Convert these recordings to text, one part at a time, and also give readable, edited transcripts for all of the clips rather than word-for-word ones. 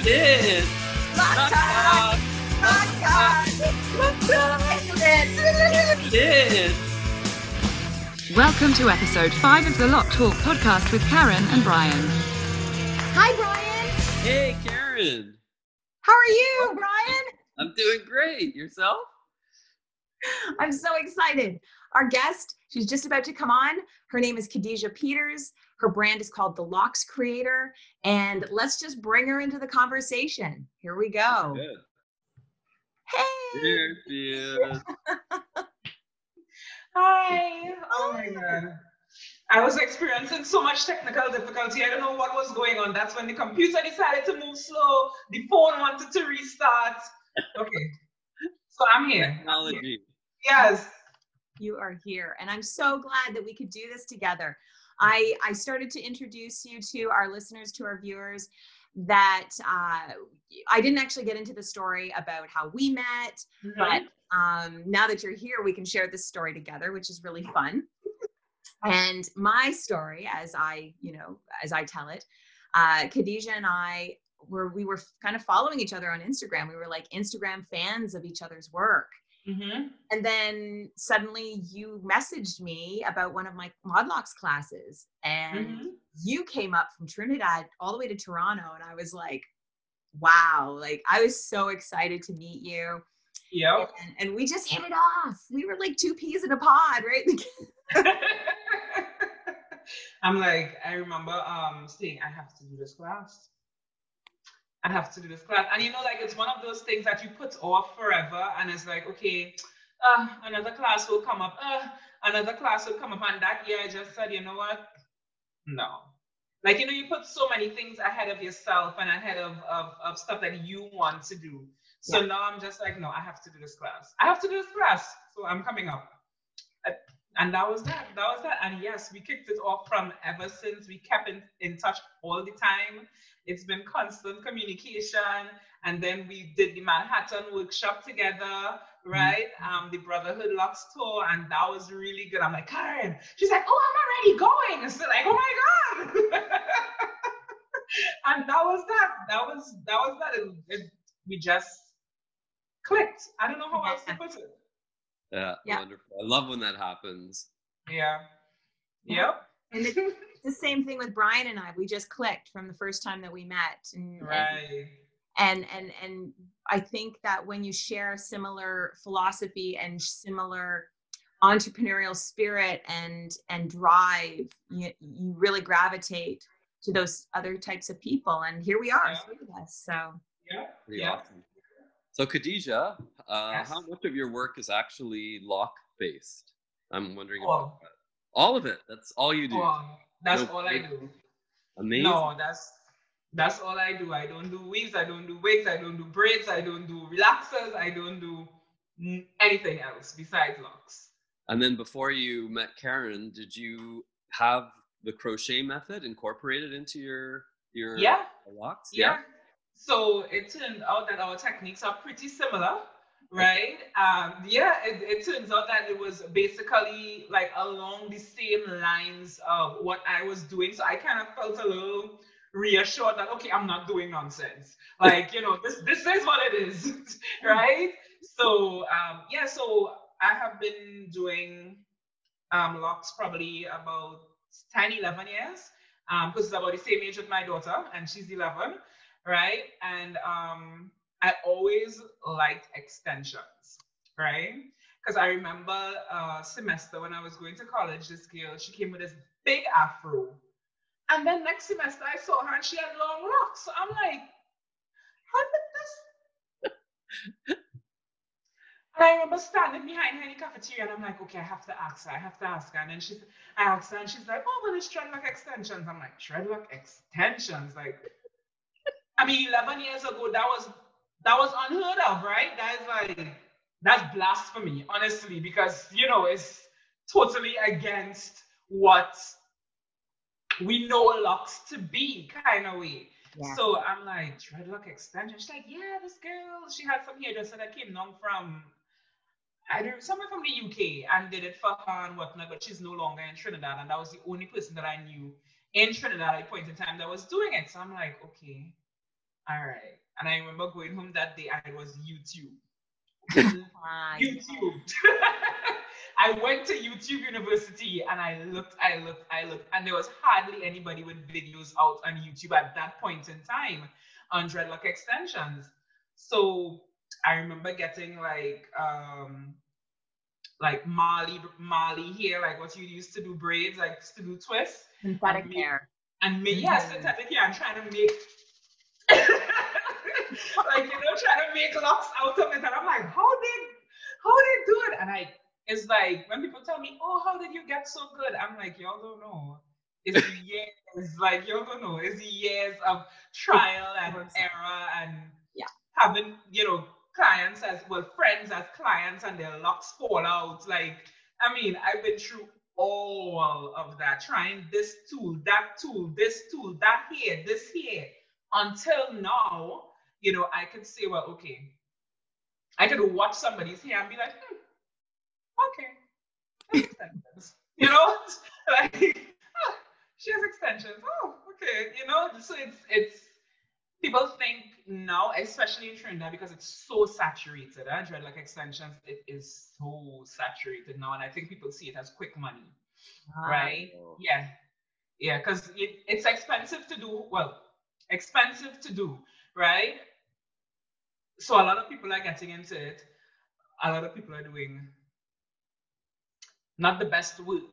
did. Lock time. Lock time. You did. Welcome to episode 5 of the Lock Talk podcast with Karen and Brian. Hi, Brian. Hey, Karen. How are you, Brian? I'm doing great. Yourself? I'm so excited. Our guest, she's just about to come on. Her name is Khadijah Peters. Her brand is called The Locks Creator. And let's just bring her into the conversation. Here we go. Good. Hey. Here she is. Hi. Oh my God. I was experiencing so much technical difficulty. I don't know what was going on. That's when the computer decided to move slow. The phone wanted to restart. Okay. So I'm here. Technology. Yes. You are here. And I'm so glad that we could do this together. I started to introduce you to our listeners, to our viewers, that I didn't actually get into the story about how we met, but now that you're here, we can share this story together, which is really fun. And my story, as I tell it, Khadijah and I we were kind of following each other on Instagram. We were like Instagram fans of each other's work. Mm-hmm. And then suddenly you messaged me about one of my Modlocks classes, and you came up from Trinidad all the way to Toronto. And I was like, wow, like I was so excited to meet you. Yep. And we just hit it off. We were like two peas in a pod, right? I'm like, I remember saying, I have to do this class. I have to do this class. And like it's one of those things that you put off forever. And it's like, okay, another class will come up. Another class will come up. And that year I just said, you know what? No. Like, you put so many things ahead of yourself and ahead of stuff that you want to do. So now I'm just like, no, I have to do this class. I have to do this class. So I'm coming up. And that was that. That was that. And yes, we kicked it off from ever since. We kept in touch all the time. It's been constant communication. And then we did the Manhattan workshop together, right? The Brotherhood Locks tour. And that was really good. I'm like, Karen. She's like, oh, I'm already going. It's like, oh my God. And that was that. That was that. We just clicked. I don't know how else to put it. Yeah, wonderful. I love when that happens. Yeah. Yep. And it's the same thing with Brian and I. We just clicked from the first time that we met. Right. And I think that when you share similar philosophy and similar entrepreneurial spirit and drive, you really gravitate to those other types of people. And here we are, three of us. So Pretty awesome. So Khadijah, how much of your work is actually lock-based? I'm wondering about that. All of it. That's all you do. That's all I do. Amazing. No, that's all I do. I don't do weaves. I don't do wigs. I don't do braids. I don't do relaxers. I don't do anything else besides locks. And then before you met Karen, did you have the crochet method incorporated into your locks? Yeah. So it turned out that our techniques are pretty similar, right? It turns out that it was basically like along the same lines of what I was doing. So I kind of felt a little reassured that, okay, I'm not doing nonsense. Like, this is what it is, right? So, so I have been doing locks probably about 10, 11 years, because it's about the same age with my daughter, and she's 11. Right. And I always liked extensions, right? Because I remember a semester when I was going to college, this girl, she came with this big afro. And then next semester I saw her and she had long locks. So I'm like, how did this? And I remember standing behind her in the cafeteria and I'm like, okay, I have to ask her. And then I asked her and she's like, oh, well, it's dreadlock extensions. I'm like, dreadlock extensions? Like, I mean, 11 years ago, that was unheard of, right? That's blasphemy, honestly, because, it's totally against what we know locks to be, kind of way. Yeah. So I'm like, dreadlock extension. She's like, yeah, this girl, she had some hairdresser that came down from, somewhere from the UK and did it for her and whatnot, but she's no longer in Trinidad. And that was the only person that I knew in Trinidad at a point in time that was doing it. So I'm like, okay. All right. And I remember going home that day and it was YouTube. YouTube. I went to YouTube University and I looked, and there was hardly anybody with videos out on YouTube at that point in time on dreadlock extensions. So I remember getting like Marley hair, like what you used to do braids, like to do twists. Synthetic hair. And make, yeah, synthetic hair. I'm trying to make like, trying to make locks out of it. And I'm like, how they do it? And it's like when people tell me, oh, how did you get so good? I'm like, y'all don't know. It's years, like y'all don't know. It's years of trial and error and having, clients friends as clients and their locks fall out. Like, I mean, I've been through all of that, trying this tool, that tool, this tool, that here, this here, until now, I could say, well, okay, I could watch somebody's hair and be like, okay, extensions, like, she has extensions. Oh, okay, so it's people think now, especially in Trinidad, because it's so saturated, dreadlock extensions, it is so saturated now, and I think people see it as quick money, right? Yeah, because it's expensive to do. Well, expensive to do, right? So a lot of people are getting into it. A lot of people are doing not the best work,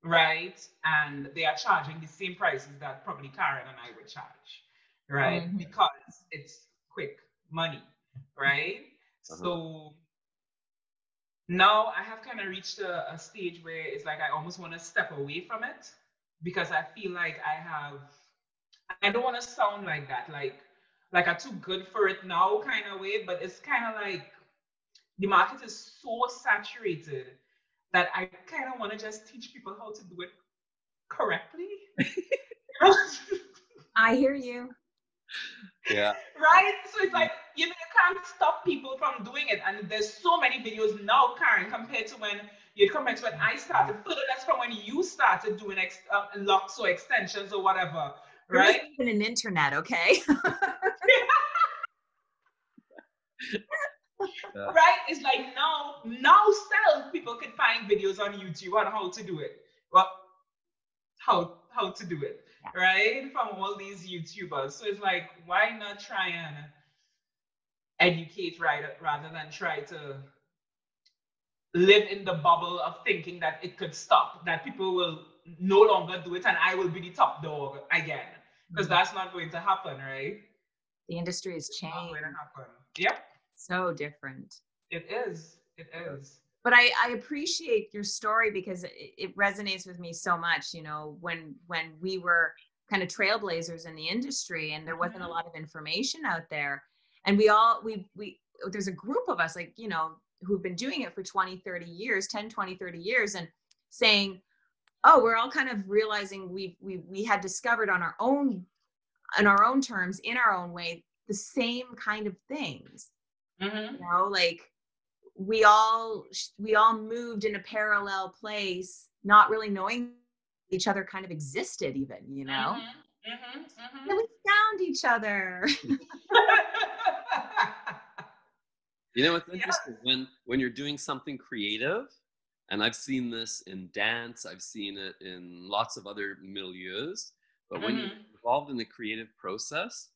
right? And they are charging the same prices that probably Karen and I would charge, right? Mm-hmm. Because it's quick money, right? Uh-huh. So now I have kind of reached a stage where it's like I almost want to step away from it, because I feel like I don't want to sound like that, like I'm too good for it now kind of way, but it's kind of like the market is so saturated that I kind of want to just teach people how to do it correctly. I hear you. Yeah. Right? So it's like, you can't stop people from doing it. And there's so many videos now, Karen, compared to when I started. That's from when you started doing locks or extensions or whatever. Right? There wasn't even an internet, okay? Right? It's like now still people can find videos on YouTube on how to do it. Well, how to do it, right? From all these YouTubers. So it's like, why not try and educate rather than try to live in the bubble of thinking that it could stop, that people will no longer do it and I will be the top dog again. Because that's not going to happen, right? The industry has changed. Not going to happen. Yep. So different. It is. But I appreciate your story because it resonates with me so much. When we were kind of trailblazers in the industry and there wasn't a lot of information out there, and we there's a group of us, like, who've been doing it for 20, 30 years, 10, 20, 30 years, and saying, oh, we're all kind of realizing we had discovered on our own terms, in our own way, the same kind of things. Mm-hmm. Like we all moved in a parallel place, not really knowing each other kind of existed even, Mm-hmm. Mm-hmm. And we found each other. It's interesting when you're doing something creative, and I've seen this in dance, I've seen it in lots of other milieus, but when you're involved in the creative process,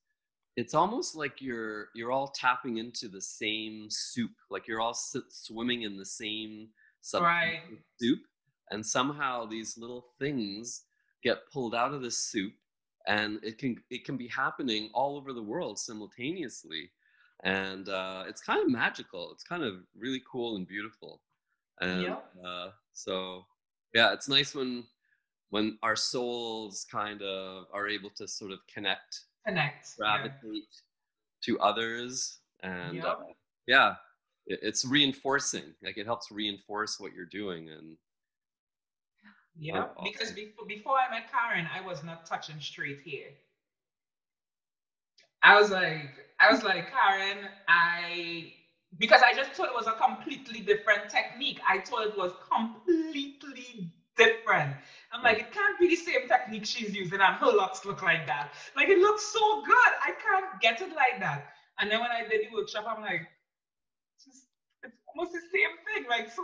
it's almost like you're all tapping into the same soup, like you're all swimming in the same soup, and somehow these little things get pulled out of the soup, and it can be happening all over the world simultaneously, and it's kind of magical. It's kind of really cool and beautiful, and so yeah, it's nice when our souls kind of are able to sort of connect, gravitate to others, and it's reinforcing. Like it helps reinforce what you're doing, and because before I met Karen, I was not touching straight hair. I was like Karen, because I just thought it was a completely different technique. I thought it was completely different. I'm like, it can't be the same technique she's using and her locks look like that. Like, it looks so good. I can't get it like that. And then when I did the workshop, I'm like, it's almost the same thing. Like, so,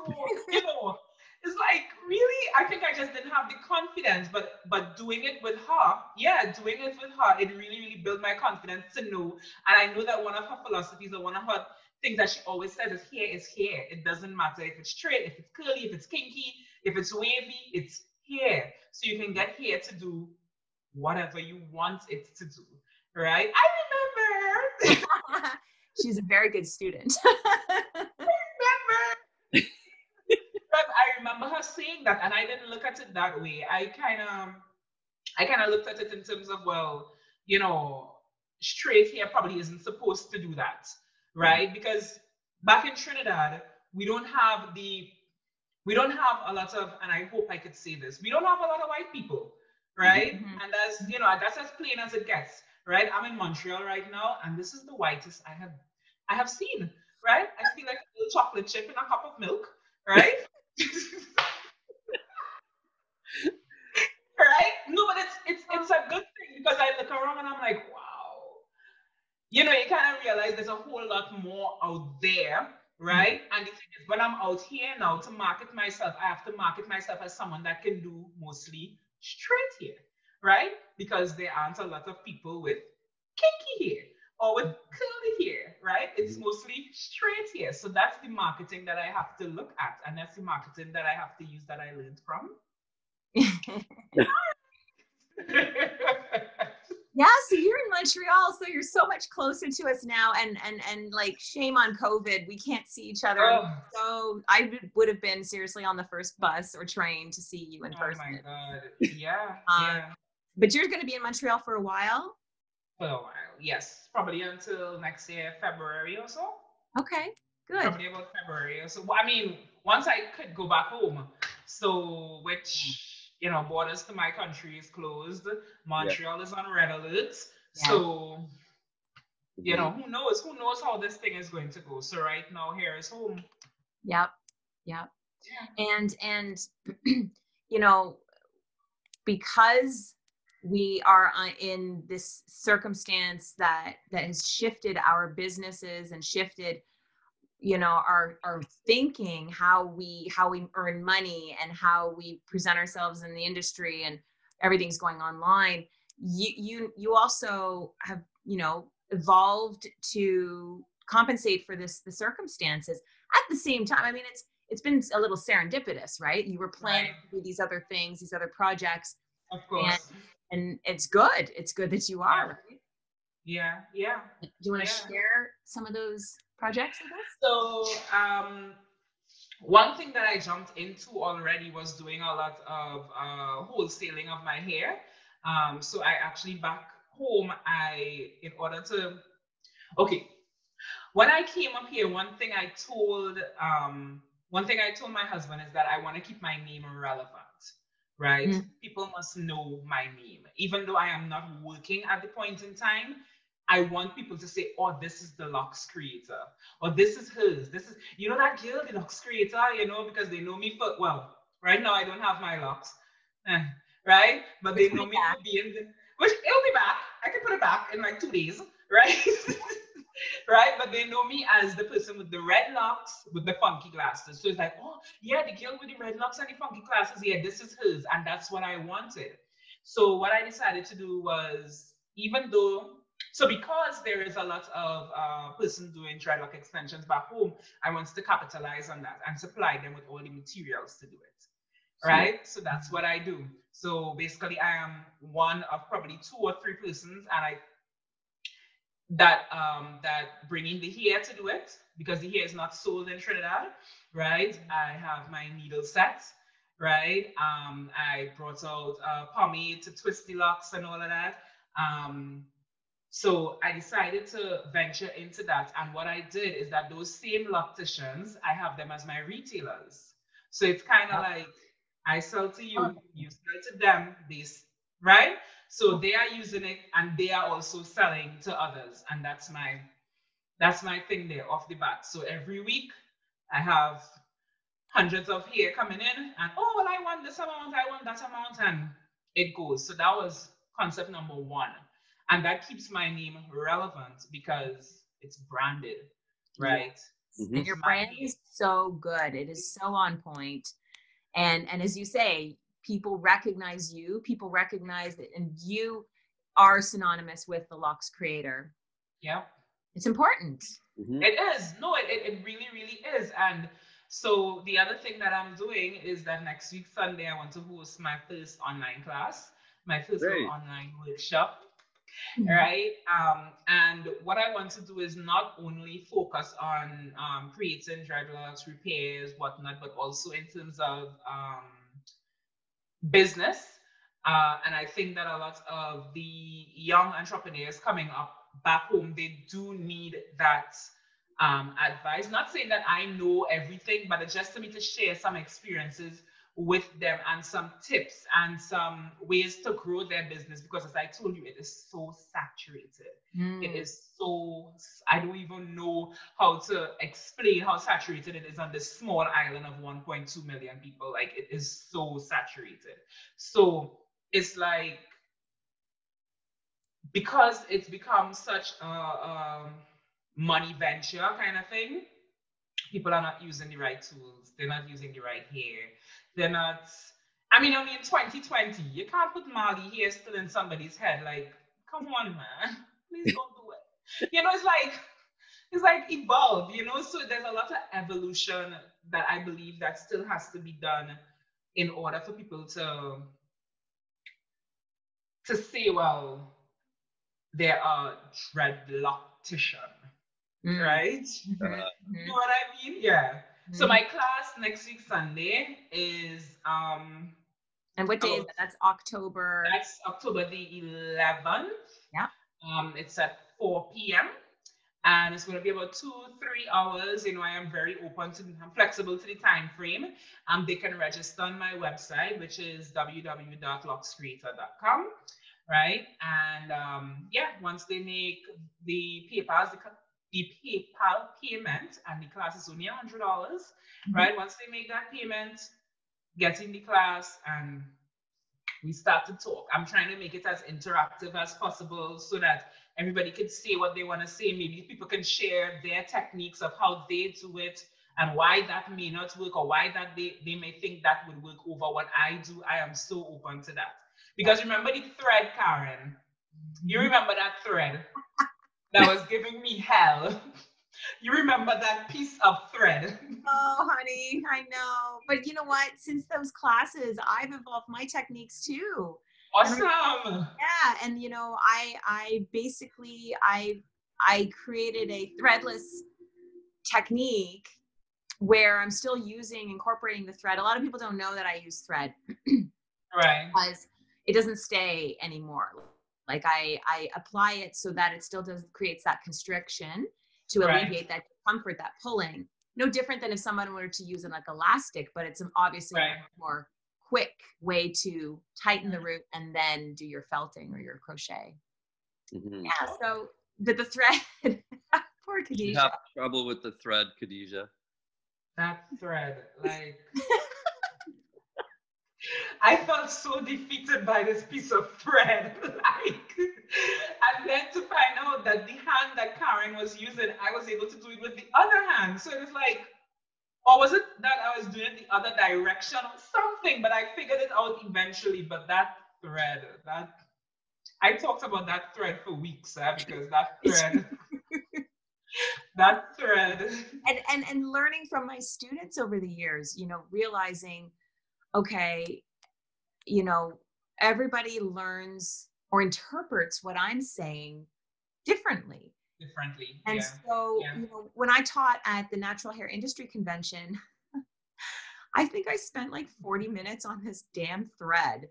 you know, it's like, really, I think I just didn't have the confidence, but doing it with her, it really, really built my confidence to know. And I know that one of her philosophies or one of her things that she always says is hair. It doesn't matter if it's straight, if it's curly, if it's kinky, if it's wavy, it's hair. So you can get hair to do whatever you want it to do, right? I remember. She's a very good student. I remember her saying that, and I didn't look at it that way. I kind of looked at it in terms of, well, you know, straight hair probably isn't supposed to do that, right? Because back in Trinidad, we don't have a lot of, and I hope I could say this, we don't have a lot of white people, right? Mm-hmm. And that's, you know, that's as plain as it gets, right? I'm in Montreal right now, and this is the whitest I have seen, right? I feel like a little chocolate chip in a cup of milk, right? Right? No, but it's a good thing, because I look around and I'm like, wow. You know, you kind of realize there's a whole lot more out there, right? Mm-hmm. And the thing is, when I'm out here now to market myself, I have to market myself as someone that can do mostly straight hair, right? Because there aren't a lot of people with kinky hair or with curly hair, right? It's mostly straight hair. So that's the marketing that I have to look at. And that's the marketing that I have to use that I learned from. Yeah, so you're in Montreal, so you're so much closer to us now, and like, shame on COVID, we can't see each other. Oh. So I would have been seriously on the first bus or train to see you in person. Oh my God, yeah, yeah. But you're going to be in Montreal for a while? For a while, yes, probably until next year, February or so. Okay, good. Probably about February or so. Well, I mean, once I could go back home, so which, you know, borders to my country is closed. Montreal is on red alert. Yeah. So, you know, who knows how this thing is going to go. So right now, here is home. Yep. Yeah. And you know, because we are in this circumstance that has shifted our businesses and shifted, you know, our thinking, how we earn money and how we present ourselves in the industry, and everything's going online. You also have, you know, evolved to compensate for the circumstances. At the same time, I mean, it's been a little serendipitous, right? You were planning to do these other things, these other projects. Of course. And it's good. It's good that you are, right? Yeah. Do you want to share some of those projects with us? So, one thing that I jumped into already was doing a lot of wholesaling of my hair. So I actually, back home, when I came up here, one thing I told my husband is that I want to keep my name relevant. Right? Mm-hmm. People must know my name. Even though I am not working at the point in time, I want people to say, oh, this is the locks creator. Or this is hers. This is, you know, that girl, the locks creator, you know, because they know me for, well, right now I don't have my locks. Right? But they know me for being which it'll be back. I can put it back in like 2 days, right? Right? But they know me as the person with the red locks with the funky glasses. So it's like, oh, yeah, the girl with the red locks and the funky glasses, yeah, this is hers. And that's what I wanted. So what I decided to do was, because there is a lot of person doing dreadlock extensions back home, I wanted to capitalize on that and supply them with all the materials to do it. Right? So that's what I do. So basically, I am one of probably 2 or 3 persons, and that bring in the hair to do it, because the hair is not sold in Trinidad, right? I have my needle set, right? I brought out pomade to twist the locks and all of that. So I decided to venture into that. And what I did is that those same locticians, I have them as my retailers. So it's kind of like, I sell to you, you sell to them, right? So they are using it and they are also selling to others. And that's my thing there off the bat. So every week I have hundreds of hair coming in, and oh, well, I want this this amount, I want that amount, and it goes. So that was concept number one. And that keeps my name relevant because it's branded, right? Mm-hmm. And your brand is so good. It is so on point. And as you say, people recognize you, people recognize it, and you are synonymous with the Locks creator. Yeah. It's important. Mm-hmm. It is. No, it really, really is. And so the other thing that I'm doing is that next week, Sunday, I want to host my first online class, my first little online workshop. Right. And what I want to do is not only focus on creating dreadlocks, repairs, whatnot, but also in terms of business. And I think that a lot of the young entrepreneurs coming up back home, they do need that advice. Not saying that I know everything, but it's just for me to share some experiences with them and some tips and some ways to grow their business, because as I told you, it is so saturated. It is so, I don't even know how to explain how saturated it is on this small island of 1.2 million people. Like, it is so saturated. So it's like, because it's become such a money venture kind of thing, people are not using the right tools. They're not using the right hair. They're not, I mean, only in 2020, you can't put Marley hair still in somebody's head. Like, come on, man. Please don't do it. You know, it's like evolve, you know? So there's a lot of evolution that I believe that still has to be done in order for people to say, well, they're a dreadloctician. Right? You know what I mean? Yeah. So my class next week Sunday is and what day is that? That's October. That's October the 11th. Yeah. It's at 4 p.m. and it's going to be about 2-3 hours. You know, I am very open to, I'm flexible to the time frame. They can register on my website, which is www.lockscreator.com. Right? And yeah, once they make the PayPal payment, and the class is only $100, right? Once they make that payment, get in the class, and we start to talk. I'm trying to make it as interactive as possible so that everybody can say what they want to say. Maybe people can share their techniques of how they do it and why that may not work, or why that they may think that would work over what I do. I am so open to that. Because remember the thread, Karen? You remember that thread that was giving me hell? You remember that piece of thread? Oh, honey, I know. But you know what? Since those classes, I've evolved my techniques too. Awesome. Yeah, and you know, I basically created a threadless technique where I'm still incorporating the thread. A lot of people don't know that I use thread. Right. Because it doesn't stay anymore. Like I apply it so that it still creates that constriction to alleviate that discomfort, that pulling. No different than if someone were to use it like elastic, but it's obviously a more quick way to tighten the root and then do your felting or your crochet. Yeah. So the thread, poor Khadijah. You have trouble with the thread, Khadijah. That thread, like. I felt so defeated by this piece of thread, and then to find out that the hand that Karen was using, I was able to do it with the other hand. So it was like, or was it that I was doing it the other direction or something? But I figured it out eventually. But that thread, I talked about that thread for weeks, because that thread. That thread. And learning from my students over the years, you know, realizing, okay, you know, everybody learns or interprets what I'm saying differently. And so, you know, when I taught at the Natural Hair Industry Convention, I think I spent like 40 minutes on this damn thread.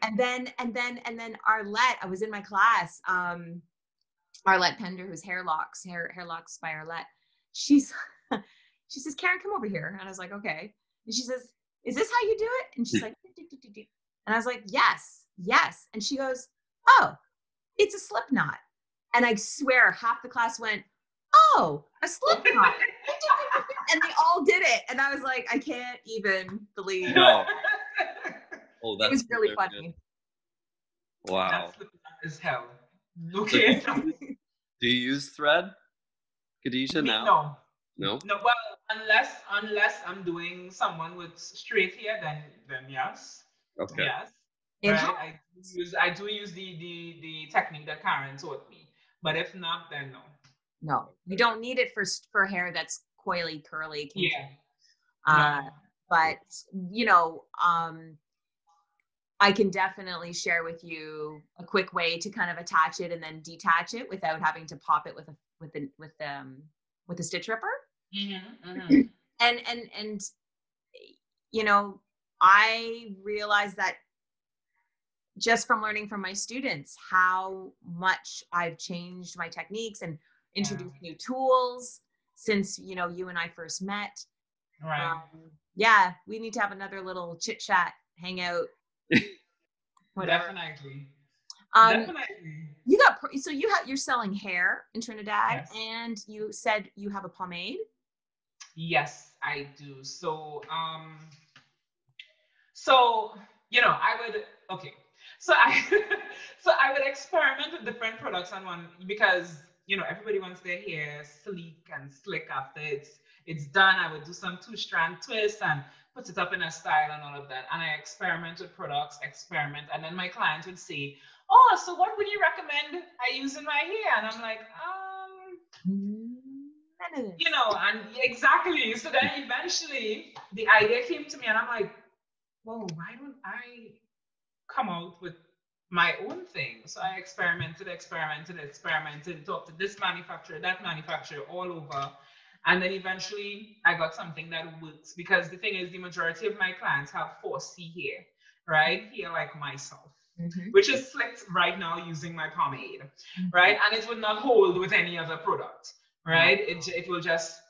And then Arlette, I was in my class, Arlette Pender, who's Hair Locks by Arlette. She says, Karen, come over here. And I was like, okay. And she says, is this how you do it? And she's like, and I was like, yes. And she goes, oh, it's a slip knot. And I swear half the class went, oh, a slip knot. And they all did it. And I was like, I can't even believe Oh, It that's was really hilarious. funny. Wow. That's flipping as hell. Okay. Do you use Thread, Khadijah, Me, now? no. No? No, well, unless I'm doing someone with straight hair, then yes. Okay. Yes. It Right. helps. I do use the technique that Karen taught me. But if not, then no. No, you don't need it for hair that's coily, curly, kinky. Yeah. No. But you know, I can definitely share with you a quick way to kind of attach it and then detach it without having to pop it with a stitch ripper. And you know, I realized that just from learning from my students how much I've changed my techniques and introduced new tools since, you know, you and I first met. Right. Yeah, we need to have another little chit chat, hang out. Whatever. Definitely. Definitely. You're selling hair in Trinidad, yes. and you said you have a pomade. Yes, I do. So you know, So I would experiment with different products on one, because you know everybody wants their hair sleek and slick after it's done. I would do some 2-strand twists and put it up in a style and all of that. And I experiment with products, and then my clients would say, "Oh, so what would you recommend I use in my hair?" And I'm like, you know, and exactly. So then eventually the idea came to me, and I'm like, whoa, why don't I come out with my own thing? So I experimented, talked to this manufacturer, that manufacturer, all over. And then eventually I got something that works, because the thing is, the majority of my clients have 4C hair, right? Hair like myself, which is slicked right now using my pomade, right? And it would not hold with any other product, right? It will just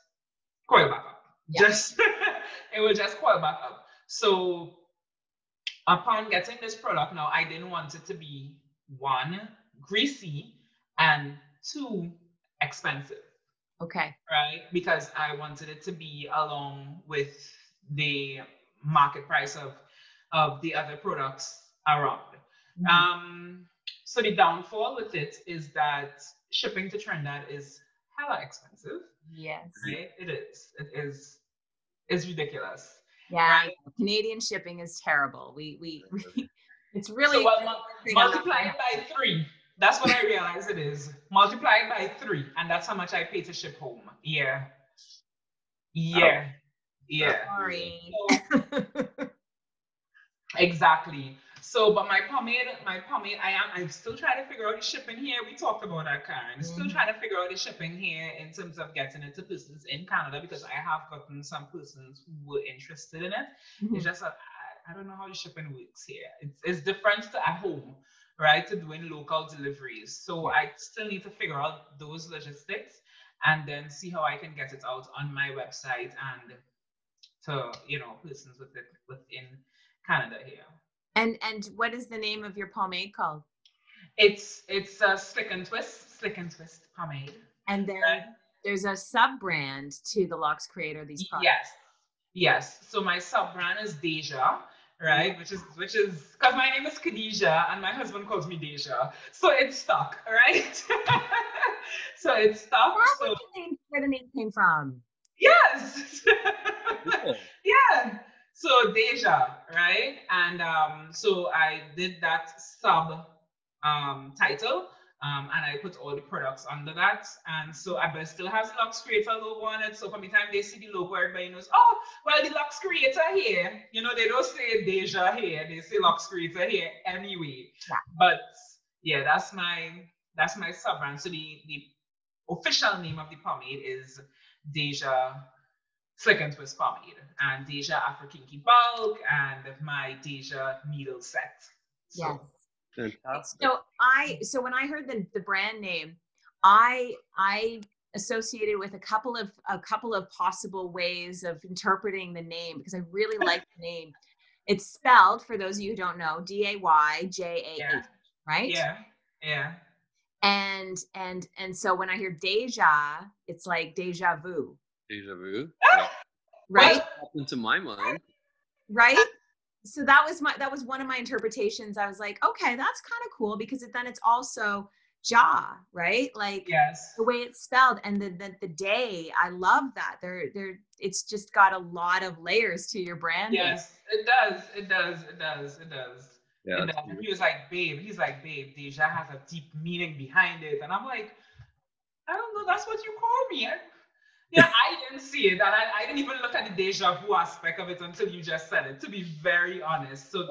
coil back up. It will just coil back up. So upon getting this product now, I didn't want it to be 1, greasy, and 2, expensive. Okay. Right? Because I wanted it to be along with the market price of the other products around. So the downfall with it is that shipping to Trinidad is hella expensive. Yes. Right? It is. It is. It's ridiculous. Yeah. Right? Canadian shipping is terrible. We it's really so multiply it by 3. That's what I realize it is. Multiply it by 3, and that's how much I pay to ship home. Yeah. Sorry. So, exactly. So, but my pomade, I'm still trying to figure out the shipping here. We talked about that, Karen. Still trying to figure out the shipping here in terms of getting it to persons in Canada, because I have gotten some persons who were interested in it. It's just that I don't know how the shipping works here. It's different to at home, right? To doing local deliveries. So I still need to figure out those logistics and then see how I can get it out on my website and to, you know, persons within Canada here. And what is the name of your pomade called? It's a Slick and Twist pomade. And there's a sub-brand to the Locks Creator, these products. Yes. So my sub-brand is Deja, right? Which is because my name is Khadijah and my husband calls me Deja. So it's stuck, right? So it's stuck. Where the name came from. Yes. Yeah. So Deja, right? And so I did that sub title, and I put all the products under that. And so I still has Locks Creator logo on it. So from the time they see the logo, everybody knows, oh, well, the Locks Creator here. You know, they don't say Deja here, they say Locks Creator here anyway. But yeah, that's my sub brand. So the official name of the pomade is Deja Slick and Twist pomade, and Deja Afro Kinky bulk, and my Deja needle set. So, yes. Fantastic. So when I heard the brand name, I associated with a couple of possible ways of interpreting the name, because I really like the name. It's spelled, for those of you who don't know, Dayjah, right? Yeah. And so when I hear Deja, it's like deja vu. Deja vu. Right? What happened to my mind? Right? So that was one of my interpretations. I was like, okay, that's kind of cool because then it's also Ja, right? Like Yes. the way it's spelled and the day. I love that. It's just got a lot of layers to your branding. Yes, it does. It does. It does. It does. Yeah, And he was like, babe, Deja has a deep meaning behind it. And I'm like, I don't know, that's what you call me. I didn't see it. And I didn't even look at the deja vu aspect of it until you just said it, to be very honest. So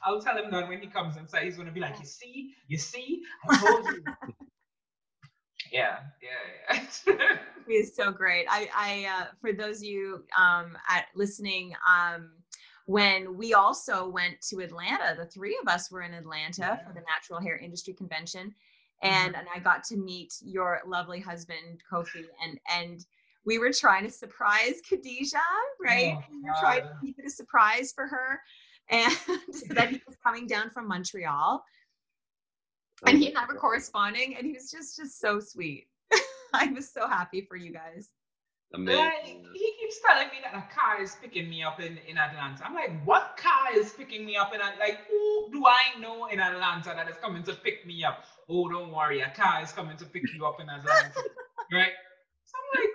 I'll tell him that when he comes inside, he's going to be like, you see, I told you. Yeah. He's so great. I for those of you listening, when we also went to Atlanta, the three of us were in Atlanta for the Natural Hair Industry Convention, and I got to meet your lovely husband Kofi, and we were trying to surprise Khadijah, right? We were trying to keep it a surprise for her, and that he was coming down from Montreal, and he and I were corresponding, and he was just so sweet. I was so happy for you guys. Amazing. Like, he keeps telling me that a car is picking me up in Atlanta. I'm like, what car is picking me up in Atlanta? Like, who do I know in Atlanta that is coming to pick me up? Oh, don't worry, a car is coming to pick you up in Atlanta. Right? So I'm like,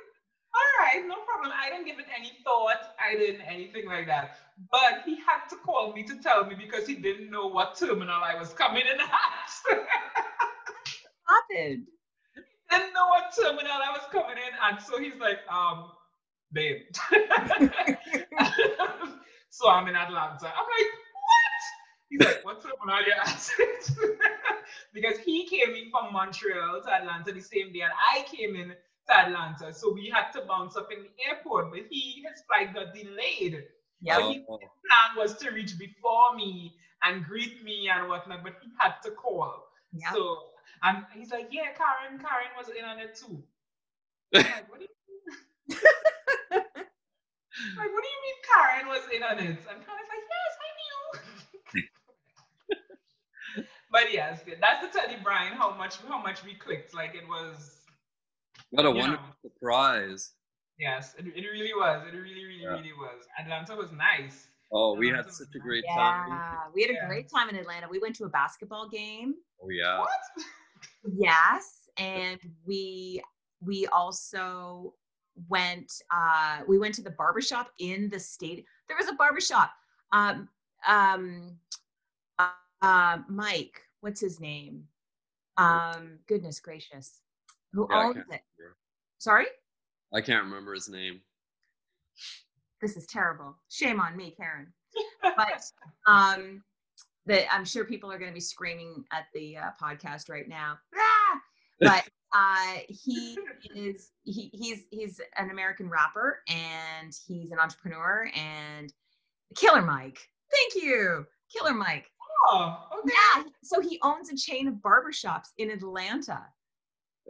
all right, no problem. I didn't give it any thought. I didn't anything like that. But he had to call me to tell me because he didn't know what terminal I was coming in at. Happened. Didn't know what terminal I was coming in, and so he's like, babe. So I'm in Atlanta. I'm like, what? He's like, what terminal are you at? Because he came in from Montreal to Atlanta the same day, and I came in to Atlanta. So we had to bounce up in the airport, but his flight got delayed. Yeah. So his plan was to reach before me and greet me and whatnot, but he had to call. Yeah. So and he's like, yeah, Karen was in on it too. I'm like, what do you mean? Like, what do you mean Karen was in on it? And Karen's like, yes, I knew. But yes, that's to tell you, Brian, how much we clicked. Like, it was. What a wonderful surprise. Yes, it really was. It really was. Atlanta was nice. Oh, we had such a great time. Yeah, we had a great time in Atlanta. We went to a basketball game. Oh yeah. What? Yes, and we also went to the barbershop in the state. There was a barbershop. Mike, what's his name? Goodness gracious. Who owns it? Remember. Sorry? I can't remember his name. This is terrible. Shame on me, Karen. But I'm sure people are going to be screaming at the podcast right now. Ah! But he's an American rapper, and he's an entrepreneur, and Killer Mike. Thank you, Killer Mike. Oh, okay. Yeah. So he owns a chain of barbershops in Atlanta.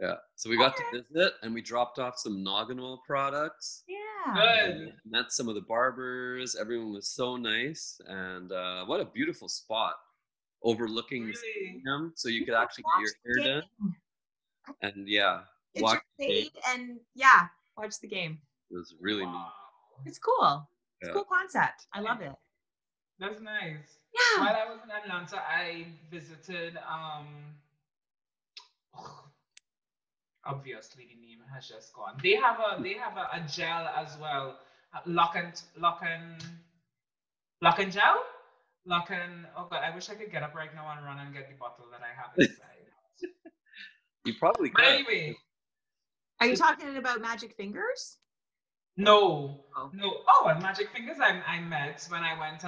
Yeah. So we got to visit, and we dropped off some noggin oil products. Yeah. Good. Met some of the barbers. Everyone was so nice, and what a beautiful spot overlooking the stadium, so you could actually get your hair done. And watch the game. And watch the game. It was really neat. It's cool. It's a cool concept. I love it. That's nice. Yeah. While I was in Atlanta, I visited obviously the name has just gone. They have a gel as well. Lock and gel? Oh God, I wish I could get up right now and run and get the bottle that I have inside. You probably could. But anyway. Are you talking about Magic Fingers? No. Oh, and Magic Fingers I met when I went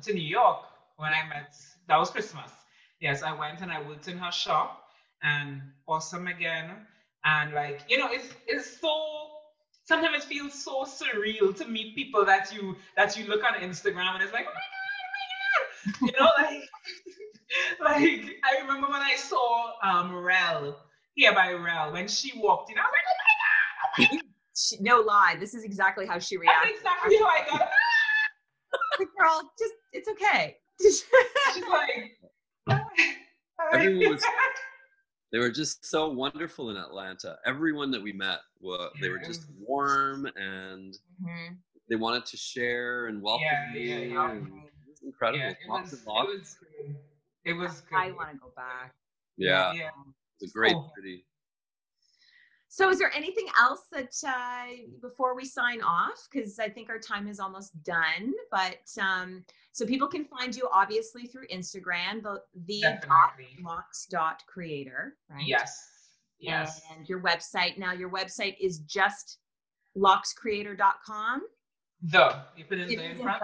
to New York that was Christmas. Yes, I went and I worked in her shop, and awesome again. And like, it's so, sometimes it feels so surreal to meet people that you look on Instagram and it's like, oh my God. Like I remember when I saw Rel here by Rel, when she walked in, I was like, oh my God. No lie, this is exactly how she reacted. That's exactly how I got. Girl, it's okay. She's like, they were just so wonderful in Atlanta. Everyone that we met, they were just warm, and they wanted to share and welcome me. And it was incredible. Yeah, it was good. It was good. I want to go back. Yeah. Yeah. It's a great city. So is there anything else that before we sign off, because I think our time is almost done, but so people can find you obviously through Instagram, the.lox.creator, right? Yes. And your website, now your website is just loxcreator.com. You put it in front.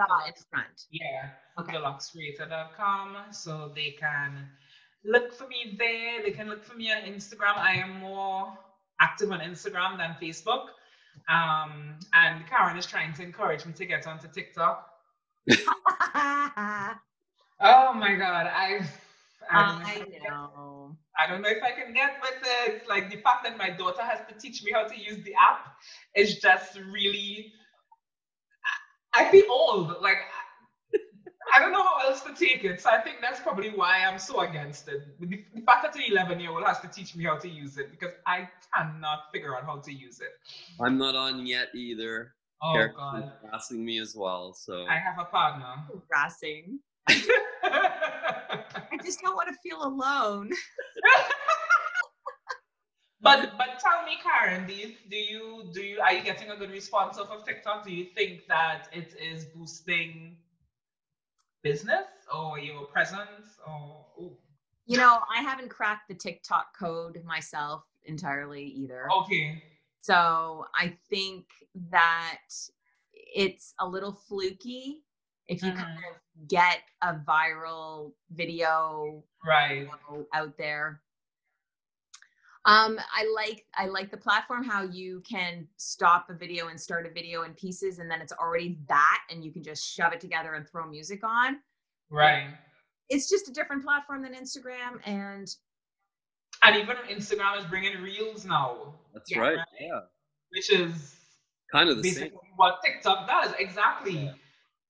Yeah. Okay. theloxcreator.com, so they can look for me there. They can look for me on Instagram. I am more active on Instagram than Facebook. And Karen is trying to encourage me to get onto TikTok. Oh my God. I don't know if I can get with it. Like, the fact that my daughter has to teach me how to use the app is just really, I feel old. Like, I don't know how else to take it. So I think that's probably why I'm so against it. The fact that an 11-year-old has to teach me how to use it, because I cannot figure out how to use it. I'm not on yet either. Oh, Karen's God. harassing me as well. So I have a partner. Harassing. I just don't want to feel alone. But tell me, Karen, are you getting a good response off of TikTok? Do you think that it is boosting business or your presence, or I haven't cracked the TikTok code myself entirely either. Okay. So I think that it's a little fluky if you kind of get a viral video out there. I like the platform, how you can stop a video and start a video in pieces, and then it's already that, and you can just shove it together and throw music on. Right. It's just a different platform than Instagram, and even Instagram is bringing reels now. That's right. Yeah. Which is kind of the basically same. what TikTok does. Exactly.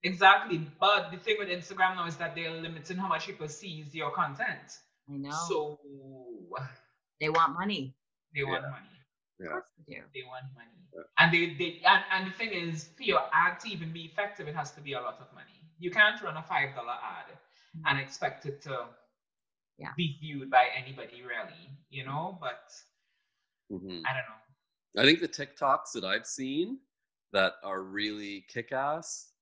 Exactly. But the thing with Instagram now is that they're limiting how much people sees your content. I know. So they want money. They want money. Yeah. Of course they do. They want money. Yeah. And the thing is, for your ad to even be effective, it has to be a lot of money. You can't run a $5 ad and expect it to be viewed by anybody, really, but I don't know. I think the TikToks that I've seen that are really kick-ass,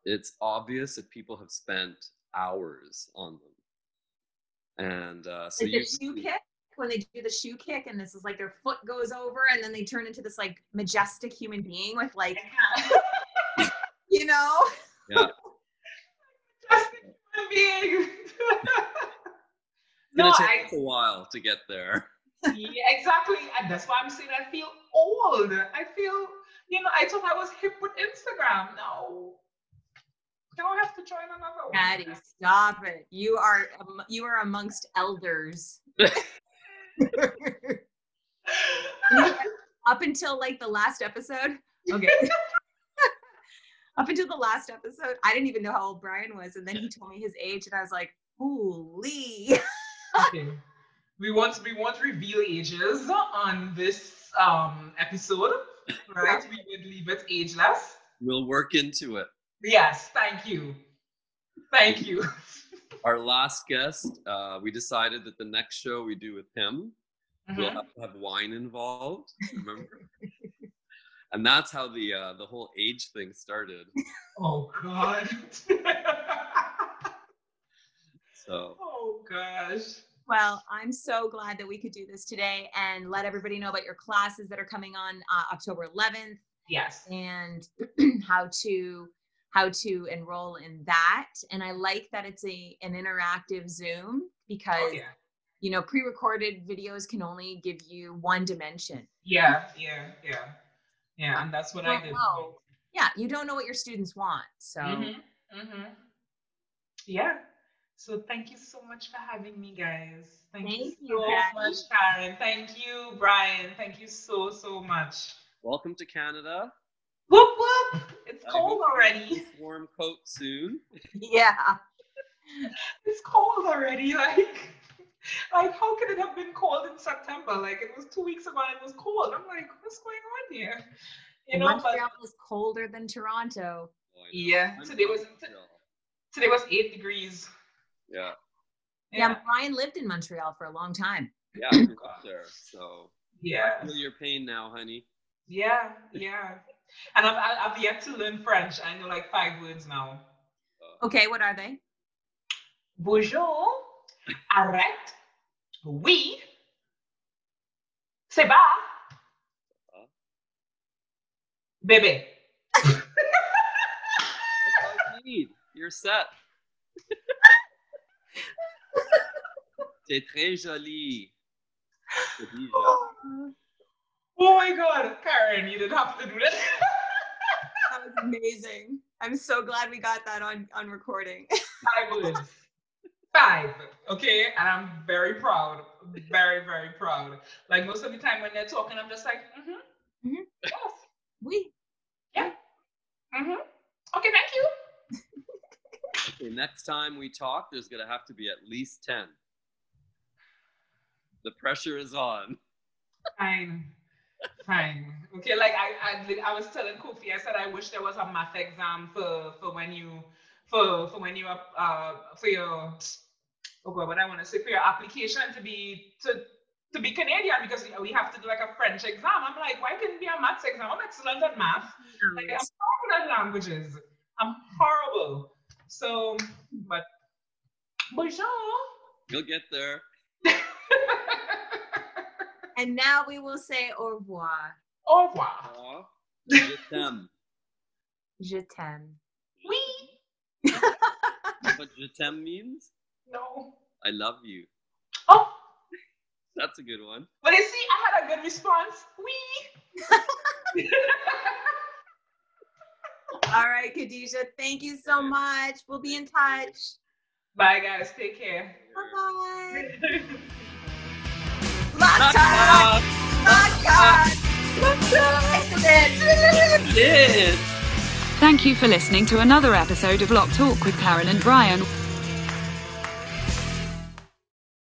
it's obvious that people have spent hours on them. And so like the shoe kick, when they do the shoe kick and this is like their foot goes over and then they turn into this like majestic human being with like, Yeah. Majestic human being. It's going to take a while to get there. Yeah, exactly. And that's why I'm saying I feel old. I feel, I thought I was hip with Instagram. No. Don't have to join another one. Patty, stop it. You are amongst elders. Up until like the last episode. Okay. Up until the last episode, I didn't even know how old Brian was. And then he told me his age and I was like, holy. Okay. We won't reveal ages on this episode, right? We would leave it ageless. We'll work into it. Yes, thank you. Thank you. Our last guest, we decided that the next show we do with him, we'll have to have wine involved, remember? And that's how the whole age thing started. Oh, God. So. Oh, gosh. Well, I'm so glad that we could do this today and let everybody know about your classes that are coming on October 11th. Yes. And how to enroll in that. And I like that it's an interactive Zoom because, pre-recorded videos can only give you one dimension. Yeah. And that's what I did. Yeah, you don't know what your students want. So. Yeah. So thank you so much for having me, guys. Thank you so much, Karen. Thank you, Brian. Thank you so, so much. Welcome to Canada. Whoop, whoop. It's cold already. Warm coat soon. Yeah. It's cold already. Like, how could it have been cold in September? Like, it was 2 weeks ago and it was cold. I'm like, what's going on here? You know, Montreal is colder than Toronto. Oh, I know. yeah, I'm today from was Montreal. 8 degrees. Yeah. Yeah, Brian lived in Montreal for a long time. Yeah, I grew up there. So Yeah. I feel your pain now, honey. Yeah. And I've yet to learn French. I know like 5 words now. Okay, what are they? Bonjour, arrête, oui, c'est bas, bébé. That's all you need. You're set. C'est très joli. Khadija. Oh my God, Karen, you didn't have to do that. That was amazing. I'm so glad we got that on recording. 5 words. 5, okay? And I'm very proud. Very, very proud. Like most of the time when they're talking, I'm just like, yes. Oui. Yeah. Okay, thank you. Okay, next time we talk, there's going to have to be at least 10. The pressure is on. Fine. Okay, like I was telling Kofi, I said I wish there was a math exam for when you for your what I want to say, for your application to be Canadian, because we have to do like a French exam. I'm like, why couldn't it be a maths exam? I'm excellent at math. Like, I'm horrible at languages. I'm horrible. So, but bonjour. You'll get there. And now we will say au revoir. Au revoir. Aw. Je t'aime. Je t'aime. Oui. What je t'aime means? No. I love you. Oh. That's a good one. But you see, I had a good response. Oui. All right, Khadija, thank you so much. We'll be in touch. Bye, guys. Take care. Bye-bye. Lock talk. Thank you for listening to another episode of Lock Talk with Karen and Brian.